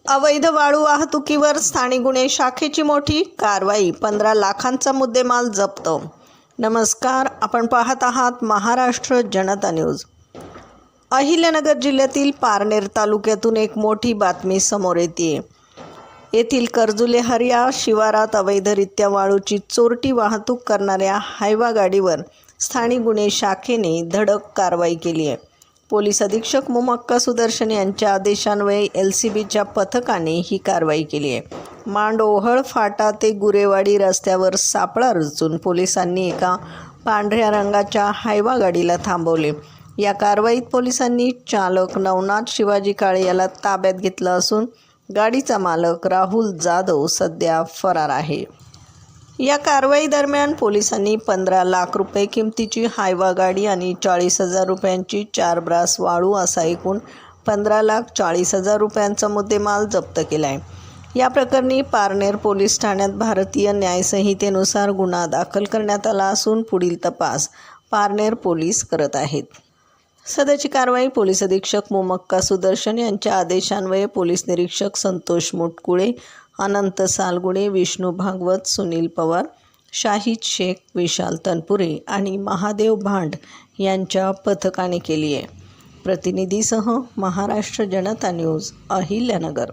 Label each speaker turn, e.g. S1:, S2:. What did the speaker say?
S1: अवैध वाळू वाहतुकीवर स्थानिक गुन्हे शाखेची मोठी कारवाई, 15 लाखांचा मुद्देमाल जप्त. नमस्कार, आपण पाहत आहात महाराष्ट्र जनता न्यूज. अहिल्यानगर जिल्ह्यातील पारनेर तालुक्यातून एक मोठी बातमी समोर येते. येथील कर्जुलेहर या शिवारात अवैधरित्या वाळूची चोरटी वाहतूक करणाऱ्या हायवा गाडीवर स्थानिक गुन्हे शाखेने धडक कारवाई केली आहे. पोलीस अधीक्षक मुमक्का सुदर्शन यांच्या आदेशान्वये LCBच्या पथकाने ही कारवाई केली आहे. मांडोहळ फाटा ते गुरेवाडी रस्त्यावर सापळा रचून पोलिसांनी एका पांढऱ्या रंगाच्या हायवा गाडीला थांबवले. या कारवाईत पोलिसांनी चालक नवनाथ शिवाजी काळे याला ताब्यात घेतलं असून गाडीचा मालक राहुल जाधव सध्या फरार आहे. या कारवाई दरम्यान पोलिसांनी 15 लाख रुपये किमतीची हायवा गाडी आणि 40,000 रुपयांची 4 ब्रास वाळू असा एकूण 15,40,000 रुपयांचा मुद्देमाल जप्त केला आहे. या प्रकरणी पारनेर पोलीस ठाण्यात भारतीय न्यायसंहितेनुसार गुन्हा दाखल करण्यात आला असून पुढील तपास पारनेर पोलीस करत आहेत. सदरची कारवाई पोलीस अधीक्षक मुमक्का सुदर्शन यांच्या आदेशान्वये पोलीस निरीक्षक संतोष मुटकुळे, अनंत सालगुणे, विष्णू भागवत, सुनील पवार, शाहिद शेख, विशाल तनपुरे आणि महादेव भांड यांच्या पथकाने केली आहे. प्रतिनिधीसह महाराष्ट्र जनता न्यूज, अहिल्यानगर.